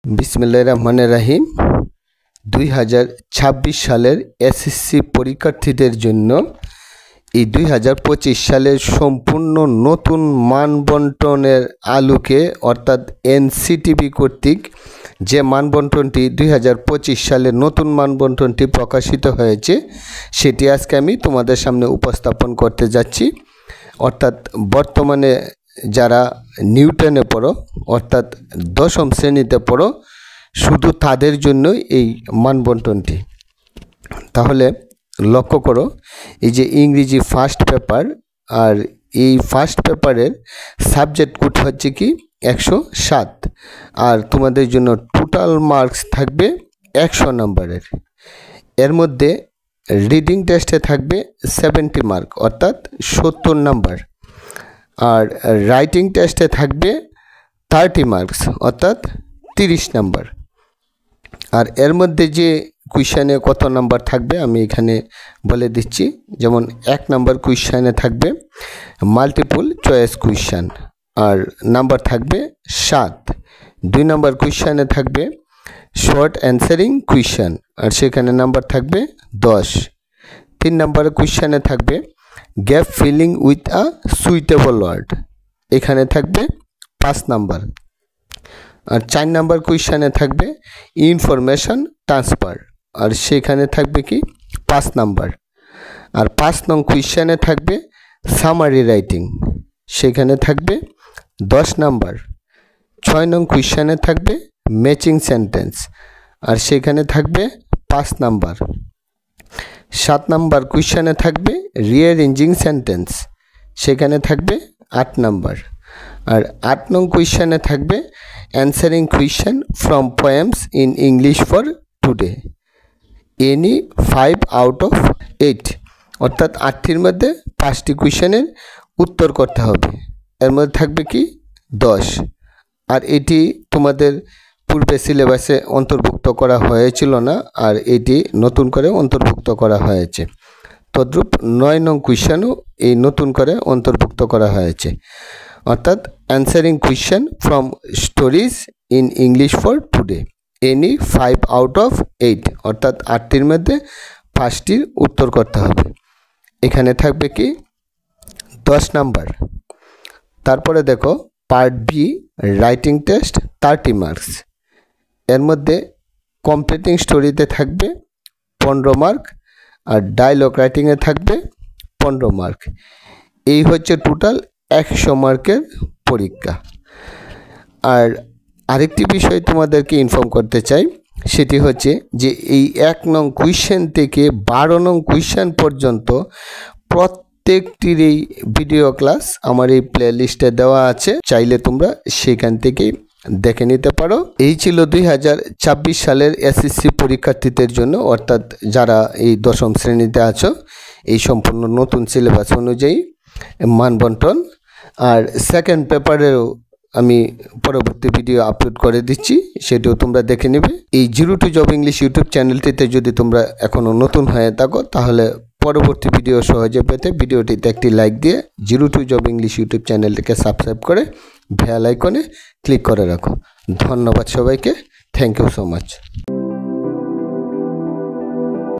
বিসমিল্লাহির রহমানির রহিম 2026 সালের এসএসসি পরীক্ষার্থীদের জন্য এই 2025 সালের সম্পূর্ণ নতুন মানবন্টনের আলোকে অর্থাৎ এনসিটিবি কর্তৃক যে মানবন্টনটি 2025 সালের নতুন মানবন্টনটি প্রকাশিত হয়েছে সেটি আজকে আমি তোমাদের সামনে উপস্থাপন করতে যাচ্ছি। অর্থাৎ বর্তমানে যারা নিউটনে পড়ো অর্থাৎ দশম শ্রেণীতে পড়ো শুধু তাদের জন্যই এই মানবন্টনটি। তাহলে লক্ষ্য করো, এই যে ইংরেজি ফার্স্ট পেপার, আর এই ফার্স্ট পেপারের সাবজেক্ট কোড হচ্ছে কি 107, আর তোমাদের জন্য টোটাল মার্কস থাকবে 100 নম্বরের। এর মধ্যে রিডিং টেস্টে থাকবে 70 মার্ক অর্থাৎ 70 নম্বর, আর রাইটিং টেস্টে থাকবে 30 মার্কস অর্থাৎ 30 নম্বর। আর এর মধ্যে যে কুইশনে কত নাম্বার থাকবে আমি এখানে বলে দিচ্ছি। যেমন 1 নম্বর কুইশনে থাকবে মাল্টিপল চয়েস কুইশন, আর নাম্বার থাকবে 7। 2 নম্বর কুইশনে থাকবে শর্ট অ্যান্সারিং কুইশন, আর সেখানে নাম্বার থাকবে 10। 3 নম্বর কুইশনে থাকবে gap filling with a suitable word, এখানে থাকবে 5 নাম্বার। আর 4 নম্বর কুইশনে থাকবে ইনফরমেশন ট্রান্সফার, আর সেখানে থাকবে কি 5 নাম্বার। আর 5 নং কুইশনে থাকবে সামারি রাইটিং, সেখানে থাকবে 10 নাম্বার। 6 নং কুইশনে থাকবে ম্যাচিং সেন্টেন্স, আর সেখানে থাকবে 5 নাম্বার। 7 নাম্বার কুইশনে থাকবে রিঅ্যারেঞ্জিং সেন্টেন্স, সেখানে থাকবে 8 নাম্বার। আর 8 নং কুইশনে থাকবে answering question from poems in English for today, any 5 out of 8, অর্থাৎ 8টির মধ্যে 5টি কুইশনের উত্তর করতে হবে। এর মধ্যে থাকবে কি 10, আর এটি তোমাদের পূর্বে সিলেবাসে অন্তর্ভুক্ত করা হয়েছিল না, আর এটি নতুন করে অন্তর্ভুক্ত করা হয়েছে। তদ্রূপ 9 নং কুইশনও এই নতুন করে অন্তর্ভুক্ত করা হয়েছে, অর্থাৎ answering question from stories in English for today, any 5 out of 8, অর্থাৎ 8টির মধ্যে 5টির উত্তর করতে হবে। এখানে থাকবে কি 10 নাম্বার। তারপরে দেখো part B writing test 30 marks, এর মধ্যে কমপ্লিটিং স্টোরিতে থাকবে 15 মার্ক, আর ডায়লগ রাইটিংয়ে থাকবে 15 মার্ক। এই হচ্ছে টোটাল 100 মার্কের পরীক্ষা। আর আরেকটি বিষয় তোমাদেরকে ইনফর্ম করতে চাই, সেটি হচ্ছে যে এই 1 নং কুইশন থেকে 12 নং কুইশন পর্যন্ত প্রত্যেকটির এই ভিডিও ক্লাস আমার এই প্লে লিস্টে দেওয়া আছে, চাইলে তোমরা সেখান থেকেই দেখে নিতে পারো। এই ছিল 2026 সালের এসএসসি পরীক্ষার্থীদের জন্য, অর্থাৎ যারা এই দশম শ্রেণীতে আছো, এই সম্পূর্ণ নতুন সিলেবাস অনুযায়ী মানবন্টন। আর সেকেন্ড পেপারেরও আমি পরবর্তী ভিডিও আপলোড করে দিচ্ছি, সেটিও তোমরা দেখে নেবে। এই 0 to Job English ইউটিউব চ্যানেলটিতে যদি তোমরা এখনও নতুন হয়ে থাকো তাহলে পরবর্তী ভিডিও সহজে পেতে ভিডিওটিতে একটি লাইক দিয়ে 0 to Job English ইউটিউব চ্যানেলটিকে সাবস্ক্রাইব করে বেল আইকনে ক্লিক করে রাখো। ধন্যবাদ সবাইকে, থ্যাংক ইউ সো মাচ।